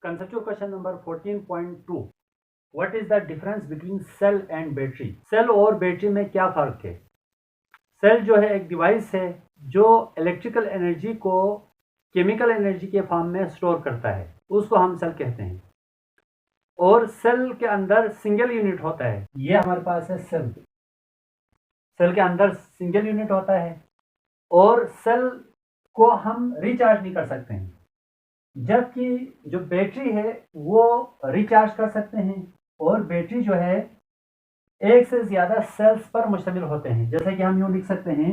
Conceptual question number 14.2. What is the difference between cell and battery? Cell और battery में क्या फ़र्क है? सेल जो है एक डिवाइस है जो इलेक्ट्रिकल एनर्जी को केमिकल एनर्जी के फॉर्म में स्टोर करता है, उसको हम सेल कहते हैं। और सेल के अंदर सिंगल यूनिट होता है। ये हमारे पास है सेल। सेल के अंदर सिंगल यूनिट होता है और सेल को हम रिचार्ज नहीं कर सकते हैं, जबकि जो बैटरी है वो रिचार्ज कर सकते हैं। और बैटरी जो है एक से ज़्यादा सेल्स पर मुश्तमिल होते हैं। जैसे कि हम यूँ लिख सकते हैं,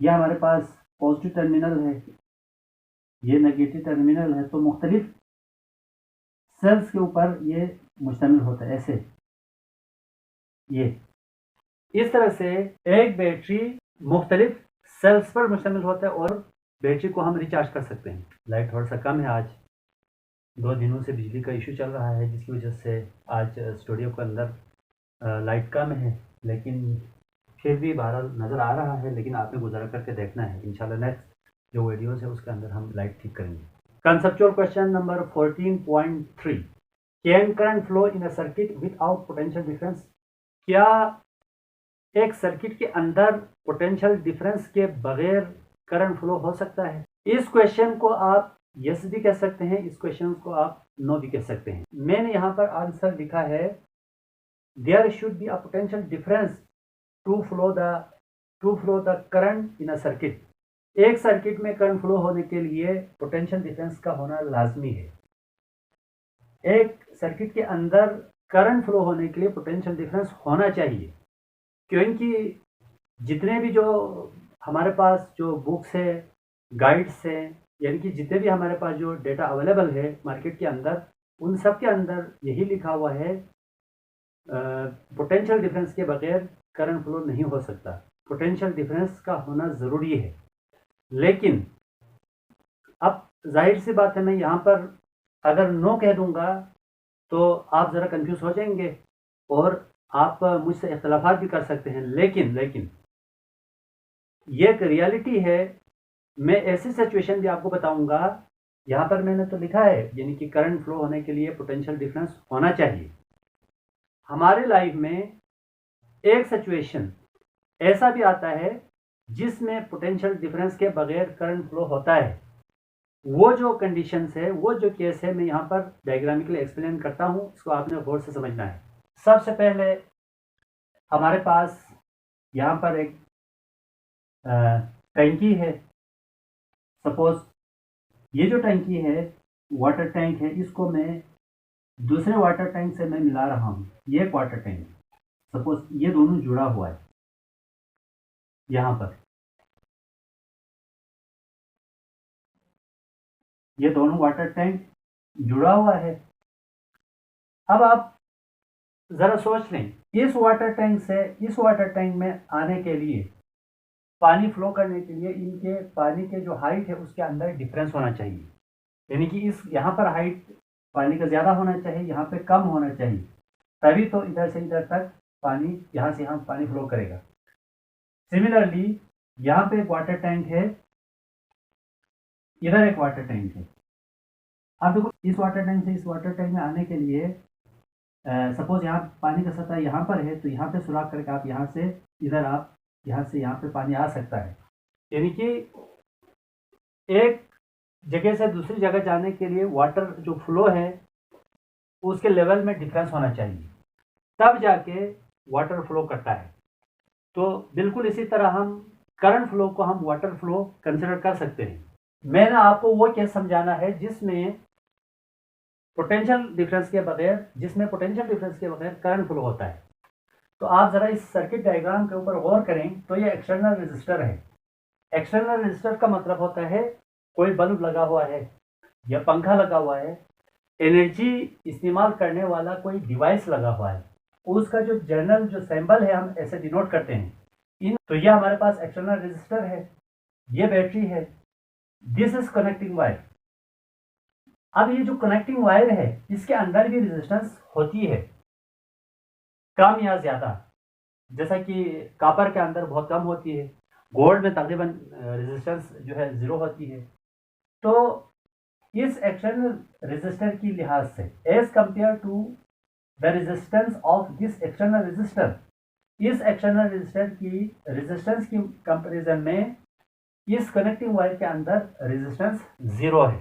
ये हमारे पास पॉजिटिव टर्मिनल है, ये नेगेटिव टर्मिनल है, तो मुख्तलिफ सेल्स के ऊपर ये मुश्तमिल होता है। ऐसे ये इस तरह से एक बैटरी मुख्तलिफ सेल्स पर मुश्तमिल होता है और बैटरी को हम रिचार्ज कर सकते हैं। लाइट थोड़ा सा कम है, आज 2 दिनों से बिजली का इशू चल रहा है, जिसकी वजह से आज स्टूडियो के अंदर लाइट कम है, लेकिन फिर भी बहरहाल नज़र आ रहा है। लेकिन आपने गुजारा करके देखना है, इंशाल्लाह नेक्स्ट जो वीडियोस है उसके अंदर हम लाइट ठीक करेंगे। Conceptual question number 14.3. Can current flow in a circuit without potential difference? क्या एक सर्किट के अंदर पोटेंशियल डिफरेंस के बगैर करंट फ्लो हो सकता है? इस क्वेश्चन को आप यस भी कह सकते हैं, इस क्वेश्चन को आप नो भी कह सकते हैं। मैंने यहाँ पर आंसर लिखा है, there should be a potential difference to flow the current in a circuit. एक सर्किट में करंट फ्लो होने के लिए पोटेंशियल डिफरेंस का होना लाजमी है। एक सर्किट के अंदर करंट फ्लो होने के लिए पोटेंशियल डिफरेंस होना चाहिए, क्योंकि जितने भी जो हमारे पास जो बुक्स है, गाइड्स हैं, यानी कि जितने भी हमारे पास जो डेटा अवेलेबल है मार्केट के अंदर, उन सब के अंदर यही लिखा हुआ है, पोटेंशियल डिफरेंस के बगैर करंट फ्लो नहीं हो सकता। पोटेंशियल डिफरेंस का होना ज़रूरी है। लेकिन अब जाहिर सी बात है, मैं यहाँ पर अगर नो कह दूँगा तो आप ज़रा कंफ्यूज हो जाएंगे और आप मुझसे इख्तलाफात भी कर सकते हैं। लेकिन ये एक रियलिटी है। मैं ऐसी सिचुएशन भी आपको बताऊंगा, यहाँ पर मैंने तो लिखा है यानी कि करंट फ्लो होने के लिए पोटेंशियल डिफरेंस होना चाहिए। हमारे लाइफ में एक सिचुएशन ऐसा भी आता है जिसमें पोटेंशियल डिफरेंस के बगैर करंट फ्लो होता है। वो जो कंडीशंस है, वो जो केस है, मैं यहाँ पर डायग्रामिकली एक्सप्लेन करता हूँ, इसको आपने गौर से समझना है। सबसे पहले हमारे पास यहाँ पर एक टंकी है। सपोज ये जो टंकी है वाटर टैंक है, इसको मैं दूसरे वाटर टैंक से मैं मिला रहा हूँ। ये एक वाटर टैंक है, सपोज ये दोनों जुड़ा हुआ है। यहाँ पर ये दोनों वाटर टैंक जुड़ा हुआ है। अब आप ज़रा सोच लें, इस वाटर टैंक से इस वाटर टैंक में आने के लिए, पानी फ्लो करने के लिए, इनके पानी के जो हाइट है उसके अंदर डिफरेंस होना चाहिए। यानी कि इस यहाँ पर हाइट पानी का ज़्यादा होना चाहिए, यहाँ पे कम होना चाहिए, तभी तो इधर से इधर तक पानी, यहाँ से यहाँ पानी फ्लो करेगा। सिमिलरली यहाँ पे एक वाटर टैंक है, इधर एक वाटर टैंक है। अब देखो, इस वाटर टैंक से इस वाटर टैंक में आने के लिए सपोज यहाँ पानी का सतह यहाँ पर है, तो यहाँ पे सुराख करके आप यहाँ से इधर, आप यहाँ से यहाँ पे पानी आ सकता है। यानी कि एक जगह से दूसरी जगह जाने के लिए वाटर जो फ्लो है उसके लेवल में डिफरेंस होना चाहिए, तब जाके वाटर फ्लो करता है। तो बिल्कुल इसी तरह हम करंट फ्लो को हम वाटर फ्लो कंसिडर कर सकते हैं। मैंने आपको वो केस समझाना है जिसमें पोटेंशियल डिफरेंस के बगैर करंट फ्लो होता है। तो आप ज़रा इस सर्किट डायग्राम के ऊपर गौर करें, तो ये एक्सटर्नल रेजिस्टर है। एक्सटर्नल रेजिस्टर का मतलब होता है कोई बल्ब लगा हुआ है या पंखा लगा हुआ है, एनर्जी इस्तेमाल करने वाला कोई डिवाइस लगा हुआ है, उसका जो जर्नल जो सिंबल है हम ऐसे डिनोट करते हैं। तो ये हमारे पास एक्सटर्नल रेजिस्टर है, ये बैटरी है, दिस इज कनेक्टिंग वायर। अब ये जो कनेक्टिंग वायर है इसके अंदर भी रेजिस्टेंस होती है, कम या ज़्यादा। जैसा कि कॉपर के अंदर बहुत कम होती है, गोल्ड में तकरीबन रेजिस्टेंस जो है 0 होती है। तो इस एक्सटर्नल रेजिस्टर की लिहाज से as compare to the resistance of this external resistor, इस एक्सटर्नल रेजिस्टर की रेजिस्टेंस की कंपैरिजन में इस कनेक्टिंग वायर के अंदर रेजिस्टेंस जीरो है।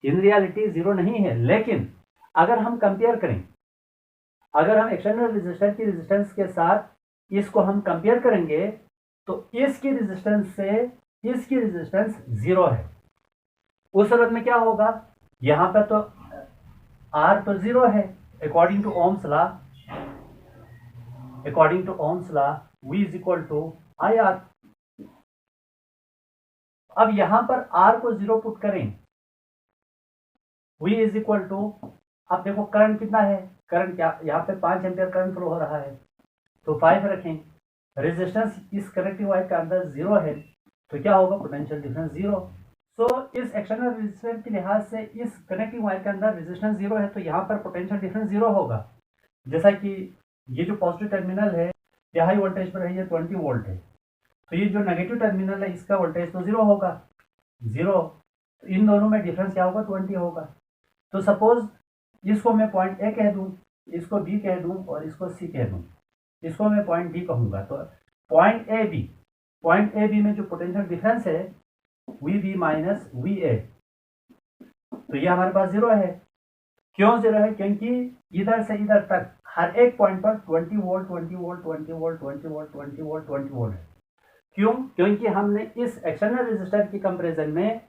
इन रियलिटी जीरो नहीं है, लेकिन अगर हम कंपेयर करें, अगर हम एक्सटर्नल रेजिस्टर की रेजिस्टेंस के साथ इसको हम कंपेयर करेंगे तो इसकी रेजिस्टेंस से इसकी रेजिस्टेंस जीरो है। उस सूरत में क्या होगा, यहां पर तो R तो जीरो है according to Ohm's law, according to Ohm's law V is equal to IR। अब यहां पर R को जीरो पुट करें, V इज इक्वल टू, अब देखो करंट कितना है, करंट क्या यहाँ पे 5 एम्पियर करंट फ्लो हो रहा है, तो 5 रखें। रेजिस्टेंस इस कनेक्टिंग वायर के अंदर जीरो है, तो क्या होगा, पोटेंशियल डिफरेंस जीरो। सो इस एक्सटर्नल रेजिस्टेंस के लिहाज से इस कनेक्टिंग वायर के अंदर रेजिस्टेंस जीरो है, तो यहाँ पर पोटेंशियल डिफरेंस जीरो होगा। जैसा कि ये जो पॉजिटिव टर्मिनल है ये हाई वोल्टेज पर है, ये 20 वोल्ट है, तो ये जो नेगेटिव टर्मिनल है इसका वोल्टेज तो जीरो होगा, जीरो, तो इन दोनों में डिफरेंस क्या होगा, 20 होगा। तो सपोज इसको मैं पॉइंट ए कह दूं, इसको बी कह दूं और इसको सी कह दूं, इसको मैं पॉइंट डी कहूंगा। तो पॉइंट ए बी में जो पोटेंशियल डिफरेंस है V B minus V A, तो ये हमारे पास जीरो है। क्यों जीरो है, क्योंकि इधर से इधर तक हर एक पॉइंट पर 20 volt 20 volt 20 volt 20 volt 20 volt 20 volt है। क्यों, क्योंकि हमने इस एक्सटर्नल रेजिस्टर की कंपैरिजन में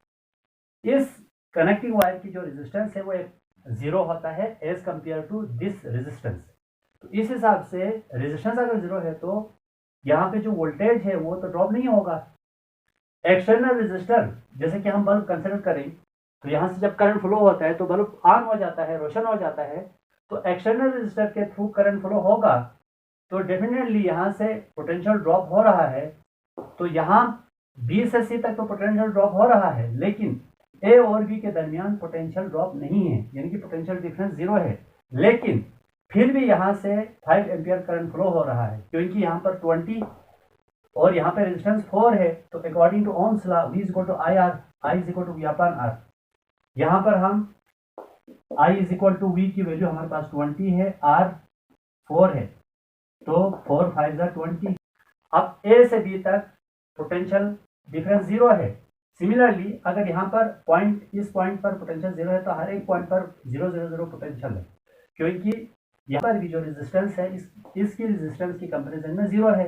इस कनेक्टिंग वायर की जो रेजिस्टेंस है वो जीरो होता है as compare to this resistance. तो इस हिसाब से रेजिस्टेंस अगर जीरो है तो यहाँ पे जो वोल्टेज है वो तो ड्रॉप नहीं होगा। एक्सटर्नल रेजिस्टर, जैसे कि हम बल्ब कंसिडर करें, तो यहाँ से जब करंट फ्लो होता है तो बल्ब ऑन हो जाता है, रोशन हो जाता है, तो एक्सटर्नल रेजिस्टर के थ्रू करंट फ्लो होगा, तो डेफिनेटली यहाँ से पोटेंशियल ड्रॉप हो रहा है। तो यहाँ बी से सी तक तो पोटेंशियल ड्रॉप हो रहा है, लेकिन ए और बी के दरमियान पोटेंशियल ड्रॉप नहीं है, यानी कि पोटेंशियल डिफरेंस जीरो है। लेकिन फिर भी यहाँ से 5 एम्पियर करंट फ्लो हो रहा है, क्योंकि यहाँ पर 20 और यहाँ पे रेजिस्टेंस 4 है, तो according to Ohm's law V is equal to IR, I is equal to V upon R। यहाँ पर हम I is equal to V की वैल्यू हमारे पास 20 है, R 4 है, तो 4 5 20। अब A से B तक पोटेंशियल डिफरेंस जीरो है। सिमिलरली अगर यहाँ पर इस पॉइंट पर पोटेंशियल जीरो है, तो हर एक पॉइंट पर 0 0 0 पोटेंशियल है, क्योंकि यहाँ पर भी जो रेजिस्टेंस है इसकी रेजिस्टेंस की कंपैरिजन में जीरो है।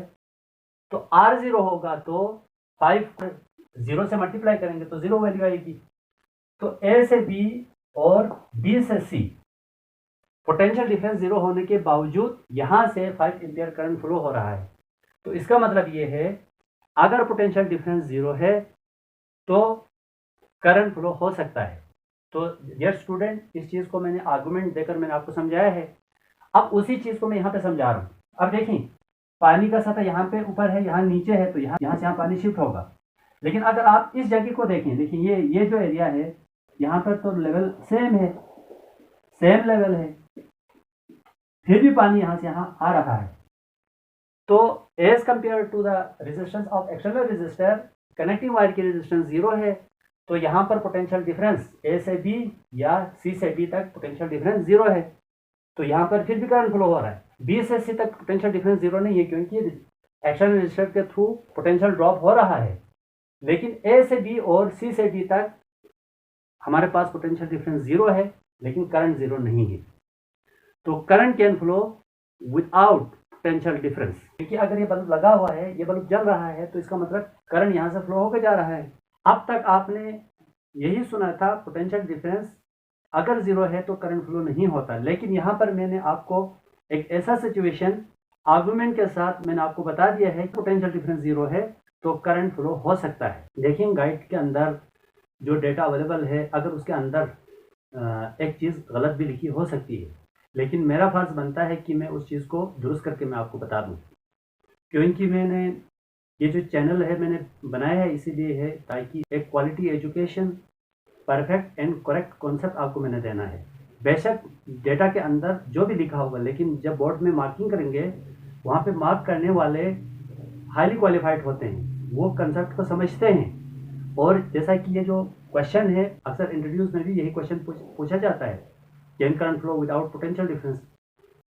तो R जीरो होगा तो 5 0 से मल्टीप्लाई करेंगे तो जीरो वैल्यू आएगी। तो A से B और B से C पोटेंशियल डिफरेंस जीरो होने के बावजूद यहाँ से 5 एम्पियर करंट फ्लो हो रहा है। तो इसका मतलब ये है, अगर पोटेंशियल डिफरेंस जीरो है तो करंट फ्लो हो सकता है। तो डियर स्टूडेंट, इस चीज़ को मैंने आर्गुमेंट देकर मैंने आपको समझाया है। अब उसी चीज़ को मैं यहाँ पे समझा रहा हूँ। अब देखें, पानी का सतह यहाँ पे ऊपर है, यहाँ नीचे है, तो यहाँ से यहाँ पानी शिफ्ट होगा। लेकिन अगर आप इस जगह को देखें, देखिए ये जो एरिया है यहाँ पर तो लेवल सेम है, सेम लेवल है, फिर भी पानी यहाँ से यहाँ आ रहा है। तो as compare to the resistance of external resistor, connecting wire की रेजिस्टेंस जीरो है, तो यहाँ पर पोटेंशियल डिफरेंस ए से बी या सी से डी तक पोटेंशियल डिफरेंस जीरो है। तो यहाँ पर फिर भी करंट फ्लो हो रहा है। बी से सी तक पोटेंशियल डिफरेंस जीरो नहीं है, क्योंकि एक्सटर्नल रेजिस्टर के थ्रू पोटेंशियल ड्रॉप हो रहा है। लेकिन ए से बी और सी से डी तक हमारे पास पोटेंशियल डिफरेंस जीरो है, लेकिन करंट जीरो नहीं है। तो current can flow without potential difference, क्योंकि अगर ये बल्ब लगा हुआ है, ये बल्ब जल रहा है, तो इसका मतलब करंट यहाँ से फ्लो होकर जा रहा है। अब तक आपने यही सुना था, पोटेंशियल डिफरेंस अगर जीरो है तो करंट फ्लो नहीं होता। लेकिन यहाँ पर मैंने आपको एक ऐसा सिचुएशन आर्गुमेंट के साथ मैंने आपको बता दिया है, पोटेंशियल डिफरेंस जीरो है तो करंट फ्लो हो सकता है। देखिए गाइड के अंदर जो डेटा अवेलेबल है, अगर उसके अंदर एक चीज़ गलत भी लिखी हो सकती है, लेकिन मेरा फर्ज बनता है कि मैं उस चीज़ को दुरुस्त करके मैं आपको बता दूं, क्योंकि मैंने ये जो चैनल है मैंने बनाया है इसीलिए है, ताकि एक quality education, perfect and correct concept आपको मैंने देना है। बेशक डेटा के अंदर जो भी लिखा होगा, लेकिन जब बोर्ड में मार्किंग करेंगे वहाँ पे मार्क करने वाले हाईली क्वालिफाइड होते हैं, वो कंसेप्ट को समझते हैं। और जैसा कि ये जो क्वेश्चन है, अक्सर इंट्रोड्यूस में भी यही क्वेश्चन पूछा जाता है, can current flow without potential difference.